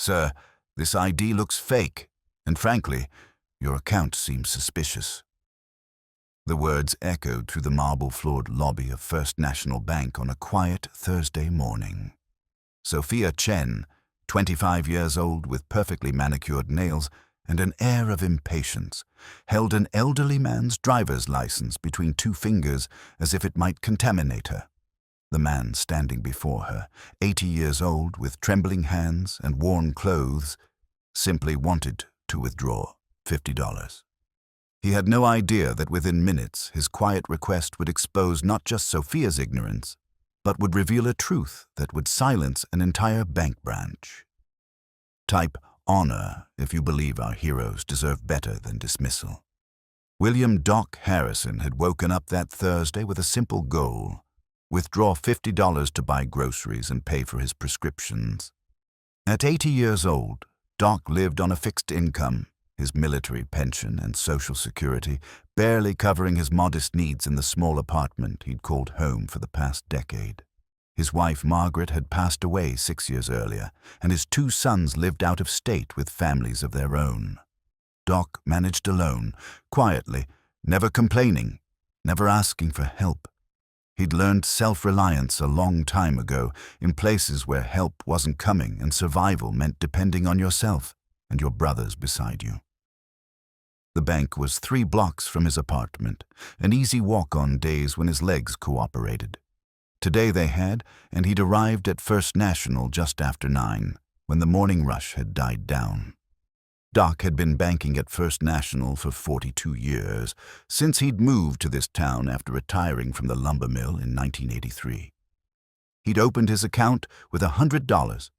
"Sir, this ID looks fake, and frankly, your account seems suspicious." The words echoed through the marble-floored lobby of First National Bank on a quiet Thursday morning. Sophia Chen, 25 years old with perfectly manicured nails and an air of impatience, held an elderly man's driver's license between two fingers as if it might contaminate her. The man standing before her, 80 years old with trembling hands and worn clothes, simply wanted to withdraw $50. He had no idea that within minutes his quiet request would expose not just Sophia's ignorance, but would reveal a truth that would silence an entire bank branch. Type honor if you believe our heroes deserve better than dismissal. William Doc Harrison had woken up that Thursday with a simple goal: withdraw $50 to buy groceries and pay for his prescriptions. At 80 years old, Doc lived on a fixed income, his military pension and Social Security barely covering his modest needs in the small apartment he'd called home for the past decade. His wife Margaret had passed away 6 years earlier, and his 2 sons lived out of state with families of their own. Doc managed alone, quietly, never complaining, never asking for help. He'd learned self-reliance a long time ago in places where help wasn't coming and survival meant depending on yourself and your brothers beside you. The bank was 3 blocks from his apartment, an easy walk on days when his legs cooperated. Today they had, and he'd arrived at First National just after 9, when the morning rush had died down. Doc had been banking at First National for 42 years, since he'd moved to this town after retiring from the lumber mill in 1983. He'd opened his account with $100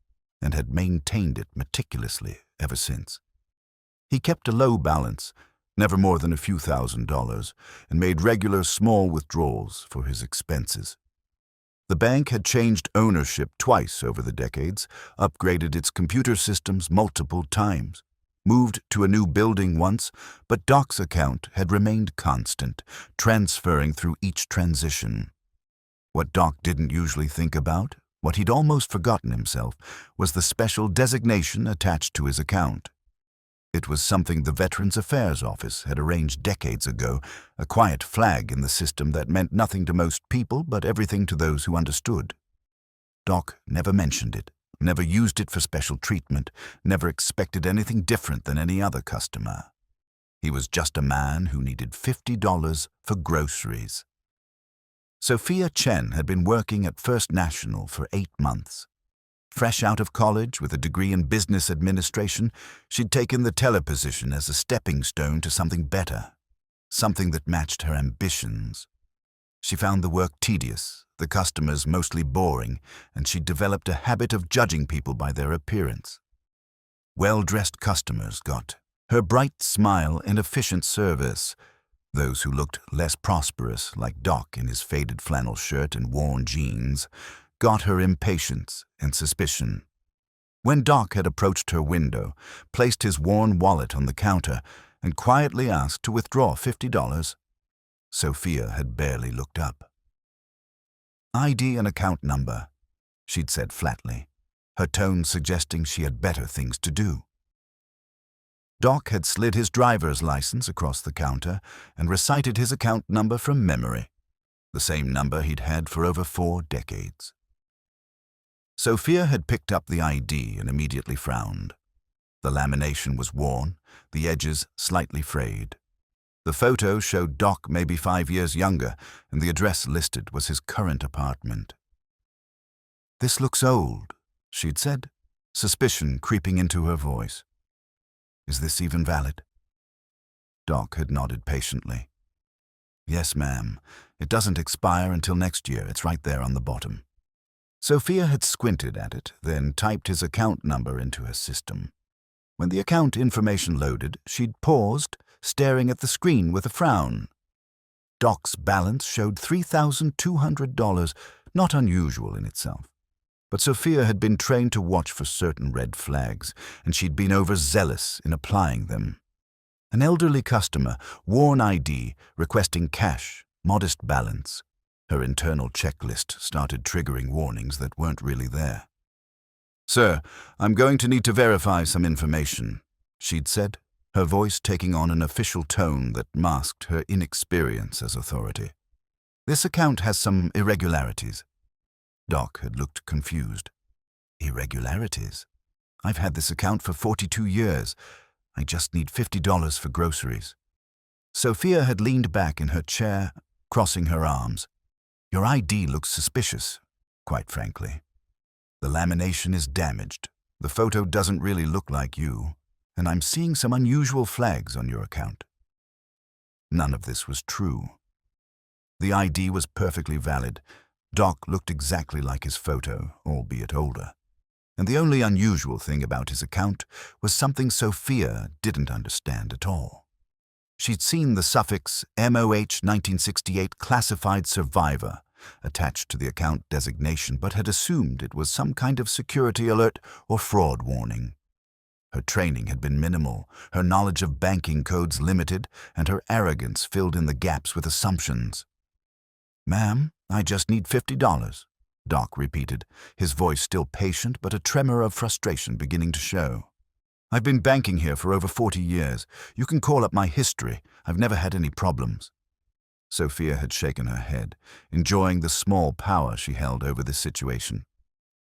and had maintained it meticulously ever since. He kept a low balance, never more than a few $1,000s, and made regular small withdrawals for his expenses. The bank had changed ownership twice over the decades, upgraded its computer systems multiple times, moved to a new building once, but Doc's account had remained constant, transferring through each transition. What Doc didn't usually think about, what he'd almost forgotten himself, was the special designation attached to his account. It was something the Veterans Affairs Office had arranged decades ago, a quiet flag in the system that meant nothing to most people but everything to those who understood. Doc never mentioned it, never used it for special treatment, never expected anything different than any other customer. He was just a man who needed $50 for groceries. Sophia Chen had been working at First National for 8 months. Fresh out of college with a degree in business administration, she'd taken the teller position as a stepping stone to something better, something that matched her ambitions. She found the work tedious, the customers mostly boring, and she'd developed a habit of judging people by their appearance. Well-dressed customers got her bright smile and efficient service. Those who looked less prosperous, like Doc in his faded flannel shirt and worn jeans, got her impatience and suspicion. When Doc had approached her window, placed his worn wallet on the counter, and quietly asked to withdraw $50, Sophia had barely looked up. "ID and account number," she'd said flatly, her tone suggesting she had better things to do. Doc had slid his driver's license across the counter and recited his account number from memory, the same number he'd had for over 4 decades. Sophia had picked up the ID and immediately frowned. The lamination was worn, the edges slightly frayed. The photo showed Doc maybe 5 years younger, and the address listed was his current apartment. "This looks old," she'd said, suspicion creeping into her voice. "Is this even valid?" Doc had nodded patiently. "Yes, ma'am. It doesn't expire until next year. It's right there on the bottom." Sophia had squinted at it, then typed his account number into her system. When the account information loaded, she'd paused, staring at the screen with a frown. Doc's balance showed $3,200, not unusual in itself. But Sophia had been trained to watch for certain red flags, and she'd been overzealous in applying them. An elderly customer, worn ID, requesting cash, modest balance. Her internal checklist started triggering warnings that weren't really there. "Sir, I'm going to need to verify some information," she'd said, her voice taking on an official tone that masked her inexperience as authority. "This account has some irregularities." Doc had looked confused. "Irregularities? I've had this account for 42 years. I just need $50 for groceries." Sophia had leaned back in her chair, crossing her arms. "Your ID looks suspicious, quite frankly. The lamination is damaged. The photo doesn't really look like you, and I'm seeing some unusual flags on your account." None of this was true. The ID was perfectly valid. Doc looked exactly like his photo, albeit older. And the only unusual thing about his account was something Sophia didn't understand at all. She'd seen the suffix MOH-1968-CLASSIFIED SURVIVOR attached to the account designation, but had assumed it was some kind of security alert or fraud warning. Her training had been minimal, her knowledge of banking codes limited, and her arrogance filled in the gaps with assumptions. "Ma'am, I just need $50, Doc repeated, his voice still patient but a tremor of frustration beginning to show. "I've been banking here for over 40 years. You can call up my history. I've never had any problems." Sophia had shaken her head, enjoying the small power she held over this situation.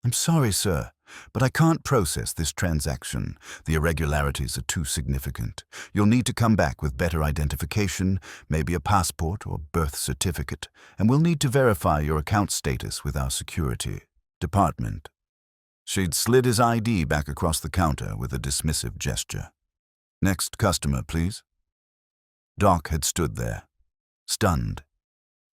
"I'm sorry, sir, but I can't process this transaction. The irregularities are too significant. You'll need to come back with better identification, maybe a passport or birth certificate, and we'll need to verify your account status with our security department." She'd slid his ID back across the counter with a dismissive gesture. "Next customer, please." Doc had stood there, stunned.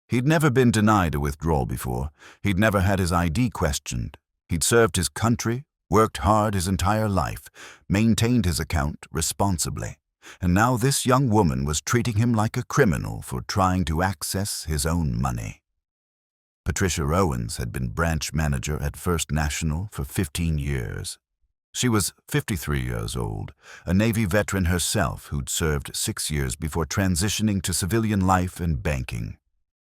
He'd never been denied a withdrawal before. He'd never had his ID questioned. He'd served his country, worked hard his entire life, maintained his account responsibly. And now this young woman was treating him like a criminal for trying to access his own money. Patricia Owens had been branch manager at First National for 15 years. She was 53 years old, a Navy veteran herself who'd served 6 years before transitioning to civilian life and banking.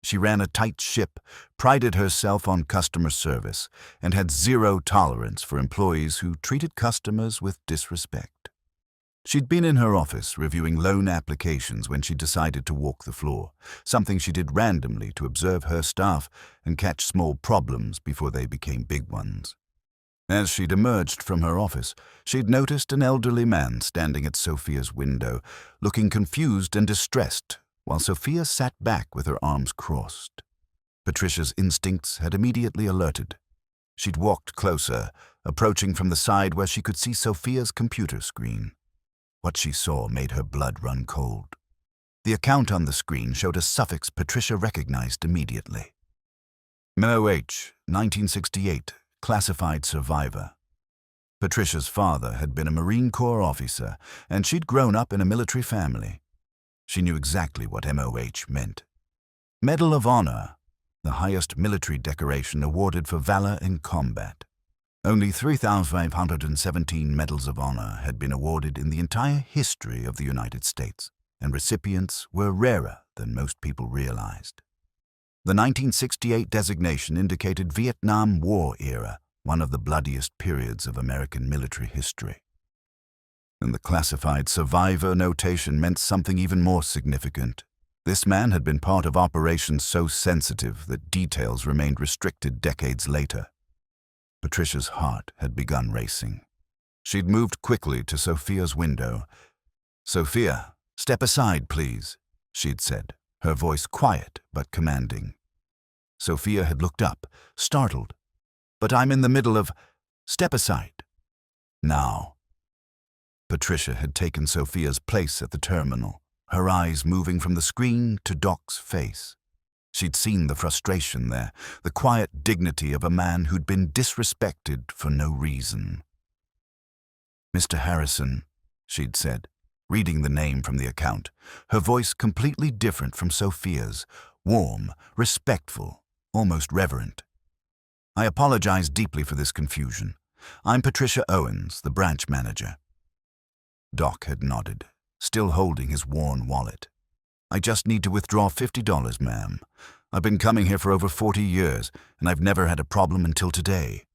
She ran a tight ship, prided herself on customer service, and had zero tolerance for employees who treated customers with disrespect. She'd been in her office reviewing loan applications when she decided to walk the floor, something she did randomly to observe her staff and catch small problems before they became big ones. As she'd emerged from her office, she'd noticed an elderly man standing at Sophia's window, looking confused and distressed, while Sophia sat back with her arms crossed. Patricia's instincts had immediately alerted. She'd walked closer, approaching from the side where she could see Sophia's computer screen. What she saw made her blood run cold. The account on the screen showed a suffix Patricia recognized immediately. MOH-1968-CLASSIFIED SURVIVOR. Patricia's father had been a Marine Corps officer, and she'd grown up in a military family. She knew exactly what MOH meant. Medal of Honor, the highest military decoration awarded for valor in combat. Only 3,517 Medals of Honor had been awarded in the entire history of the United States, and recipients were rarer than most people realized. The 1968 designation indicated Vietnam War era, one of the bloodiest periods of American military history. And the classified survivor notation meant something even more significant. This man had been part of operations so sensitive that details remained restricted decades later. Patricia's heart had begun racing. She'd moved quickly to Sophia's window. "Sophia, step aside, please," she'd said, her voice quiet but commanding. Sophia had looked up, startled. "But I'm in the middle of—" "Step aside. Now." Patricia had taken Sophia's place at the terminal, her eyes moving from the screen to Doc's face. She'd seen the frustration there, the quiet dignity of a man who'd been disrespected for no reason. "Mr. Harrison," she'd said, reading the name from the account, her voice completely different from Sophia's, warm, respectful, almost reverent. "I apologize deeply for this confusion. I'm Patricia Owens, the branch manager." Doc had nodded, still holding his worn wallet. "I just need to withdraw $50, ma'am. I've been coming here for over 40 years, and I've never had a problem until today."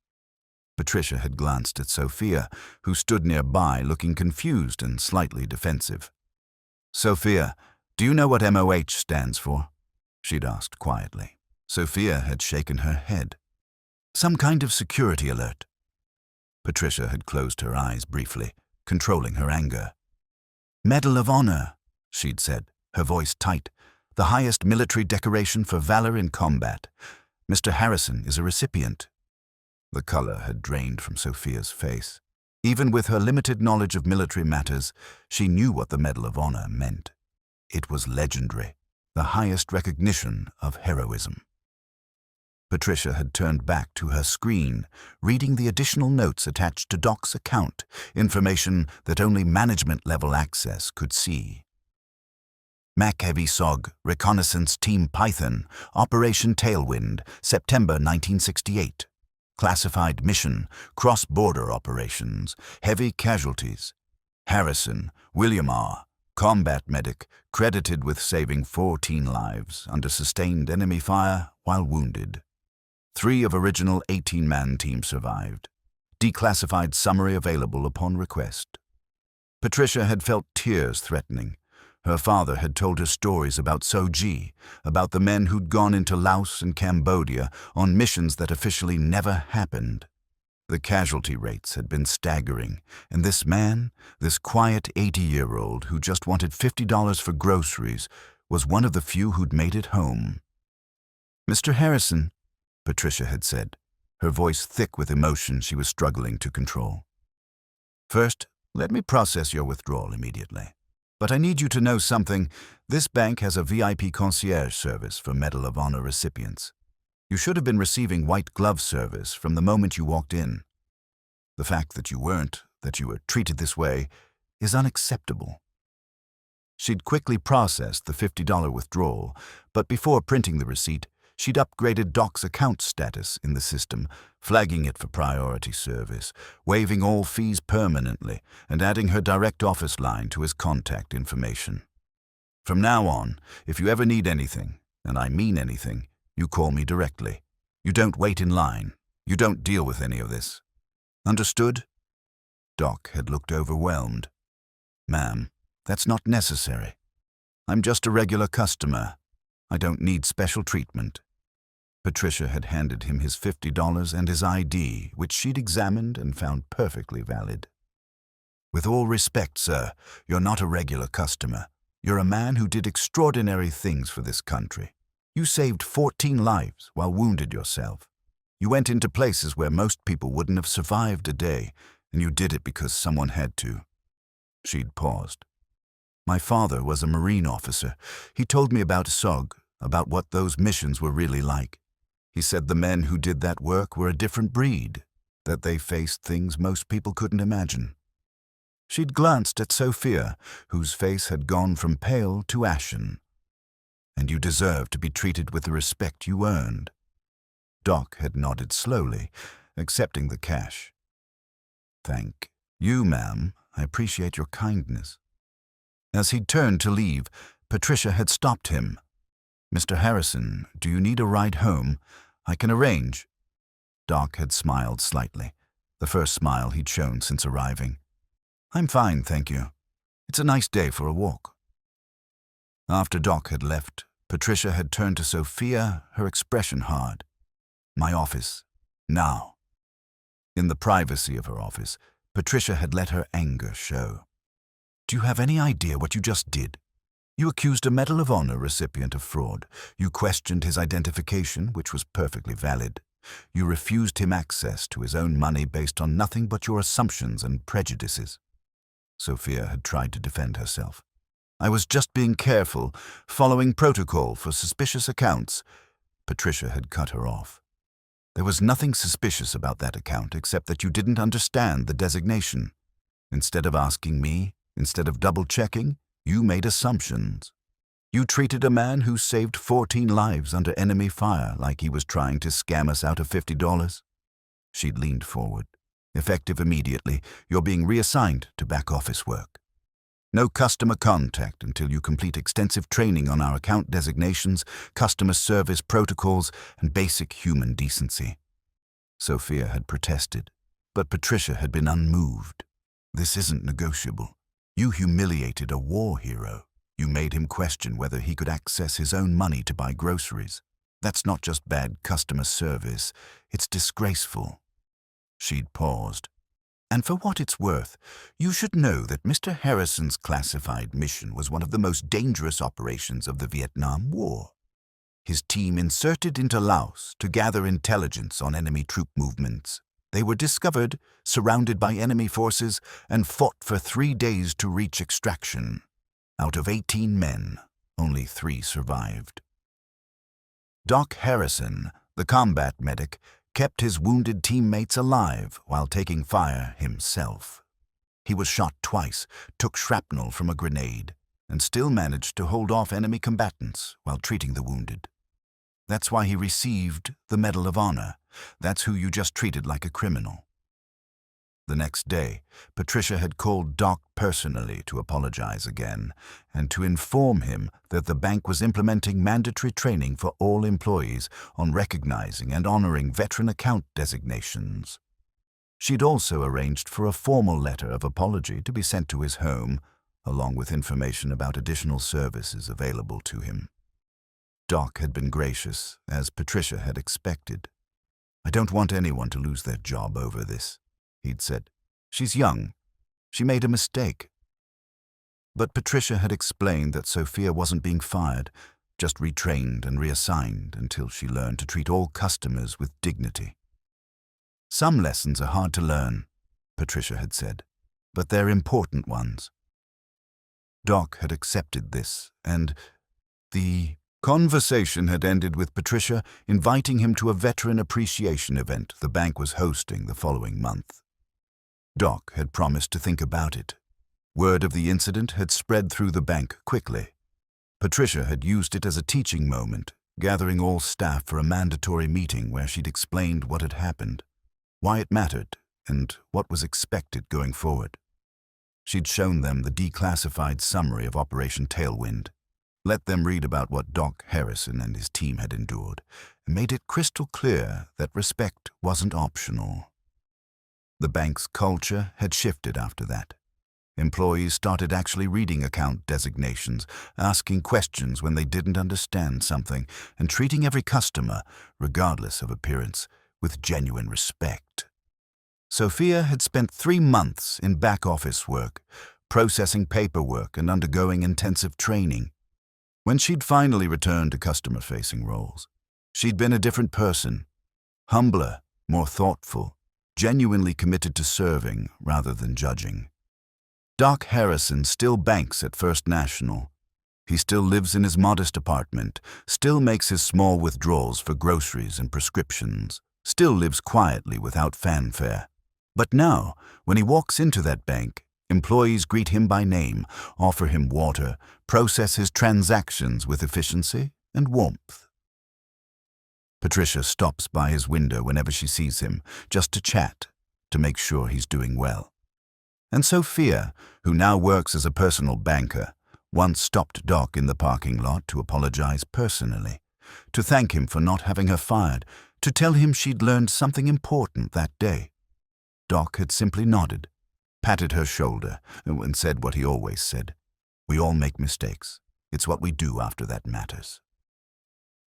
Patricia had glanced at Sophia, who stood nearby looking confused and slightly defensive. "Sophia, do you know what MOH stands for?" she'd asked quietly. Sophia had shaken her head. "Some kind of security alert." Patricia had closed her eyes briefly, controlling her anger. "Medal of Honor," she'd said, her voice tight. "The highest military decoration for valor in combat. Mr. Harrison is a recipient." The color had drained from Sophia's face. Even with her limited knowledge of military matters, she knew what the Medal of Honor meant. It was legendary, the highest recognition of heroism. Patricia had turned back to her screen, reading the additional notes attached to Doc's account, information that only management-level access could see. Mac Heavy SOG, Reconnaissance Team Python, Operation Tailwind, September 1968. Classified mission, cross-border operations, heavy casualties. Harrison, William R., combat medic, credited with saving 14 lives under sustained enemy fire while wounded. 3 of original 18-man team survived. Declassified summary available upon request. Patricia had felt tears threatening. Her father had told her stories about Soji, about the men who'd gone into Laos and Cambodia on missions that officially never happened. The casualty rates had been staggering, and this man, this quiet 80-year-old who just wanted $50 for groceries, was one of the few who'd made it home. "Mr. Harrison," Patricia had said, her voice thick with emotion she was struggling to control. "First, let me process your withdrawal immediately. But I need you to know something. This bank has a VIP concierge service for Medal of Honor recipients. You should have been receiving white glove service from the moment you walked in. The fact that you weren't, that you were treated this way, is unacceptable." She'd quickly processed the $50 withdrawal, but before printing the receipt, she'd upgraded Doc's account status in the system, flagging it for priority service, waiving all fees permanently, and adding her direct office line to his contact information. "From now on, if you ever need anything, and I mean anything, you call me directly. You don't wait in line. You don't deal with any of this. Understood?" Doc had looked overwhelmed. "Ma'am, that's not necessary. I'm just a regular customer. I don't need special treatment." Patricia had handed him his $50 and his ID, which she'd examined and found perfectly valid. "With all respect, sir, you're not a regular customer. You're a man who did extraordinary things for this country. You saved 14 lives while wounded yourself. You went into places where most people wouldn't have survived a day, and you did it because someone had to." She'd paused. "My father was a Marine officer. He told me about SOG, about what those missions were really like. He said the men who did that work were a different breed, that they faced things most people couldn't imagine." She'd glanced at Sophia, whose face had gone from pale to ashen. "And you deserve to be treated with the respect you earned." Doc had nodded slowly, accepting the cash. "Thank you, ma'am. I appreciate your kindness." As he turned to leave, Patricia had stopped him. "Mr. Harrison, do you need a ride home? I can arrange." Doc had smiled slightly, the first smile he'd shown since arriving. "I'm fine, thank you. It's a nice day for a walk." After Doc had left, Patricia had turned to Sophia, her expression hard. "My office. Now." In the privacy of her office, Patricia had let her anger show. "Do you have any idea what you just did? You accused a Medal of Honor recipient of fraud. You questioned his identification, which was perfectly valid. You refused him access to his own money based on nothing but your assumptions and prejudices." Sophia had tried to defend herself. "I was just being careful, following protocol for suspicious accounts." Patricia had cut her off. "There was nothing suspicious about that account except that you didn't understand the designation. Instead of asking me, instead of double-checking, you made assumptions. You treated a man who saved 14 lives under enemy fire like he was trying to scam us out of $50. She'd leaned forward. "Effective immediately, you're being reassigned to back office work. No customer contact until you complete extensive training on our account designations, customer service protocols, and basic human decency." Sophia had protested. But Patricia had been unmoved. "This isn't negotiable. You humiliated a war hero. You made him question whether he could access his own money to buy groceries. That's not just bad customer service, it's disgraceful." She'd paused. "And for what it's worth, you should know that Mr. Harrison's classified mission was one of the most dangerous operations of the Vietnam War. His team inserted into Laos to gather intelligence on enemy troop movements. They were discovered, surrounded by enemy forces, and fought for 3 days to reach extraction. Out of 18 men, only 3 survived. Doc Harrison, the combat medic, kept his wounded teammates alive while taking fire himself. He was shot twice, took shrapnel from a grenade, and still managed to hold off enemy combatants while treating the wounded. That's why he received the Medal of Honor. That's who you just treated like a criminal." The next day, Patricia had called Doc personally to apologize again and to inform him that the bank was implementing mandatory training for all employees on recognizing and honoring veteran account designations. She'd also arranged for a formal letter of apology to be sent to his home, along with information about additional services available to him. Doc had been gracious, as Patricia had expected. "I don't want anyone to lose their job over this," he'd said. "She's young. She made a mistake." But Patricia had explained that Sophia wasn't being fired, just retrained and reassigned until she learned to treat all customers with dignity. "Some lessons are hard to learn," Patricia had said, "but they're important ones." Doc had accepted this, and the conversation had ended with Patricia inviting him to a veteran appreciation event the bank was hosting the following month. Doc had promised to think about it. Word of the incident had spread through the bank quickly. Patricia had used it as a teaching moment, gathering all staff for a mandatory meeting where she'd explained what had happened, why it mattered, and what was expected going forward. She'd shown them the declassified summary of Operation Tailwind, let them read about what Doc Harrison and his team had endured, and made it crystal clear that respect wasn't optional. The bank's culture had shifted after that. Employees started actually reading account designations, asking questions when they didn't understand something, and treating every customer, regardless of appearance, with genuine respect. Sophia had spent 3 months in back-office work, processing paperwork and undergoing intensive training. When she'd finally returned to customer-facing roles, she'd been a different person, humbler, more thoughtful, genuinely committed to serving rather than judging. Doc Harrison still banks at First National. He still lives in his modest apartment, still makes his small withdrawals for groceries and prescriptions, still lives quietly without fanfare. But now, when he walks into that bank, employees greet him by name, offer him water, process his transactions with efficiency and warmth. Patricia stops by his window whenever she sees him, just to chat, to make sure he's doing well. And Sophia, who now works as a personal banker, once stopped Doc in the parking lot to apologize personally, to thank him for not having her fired, to tell him she'd learned something important that day. Doc had simply nodded, patted her shoulder, and said what he always said: "We all make mistakes. It's what we do after that matters."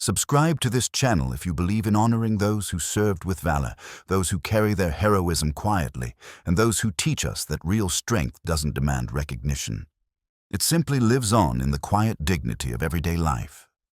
Subscribe to this channel if you believe in honoring those who served with valor, those who carry their heroism quietly, and those who teach us that real strength doesn't demand recognition. It simply lives on in the quiet dignity of everyday life.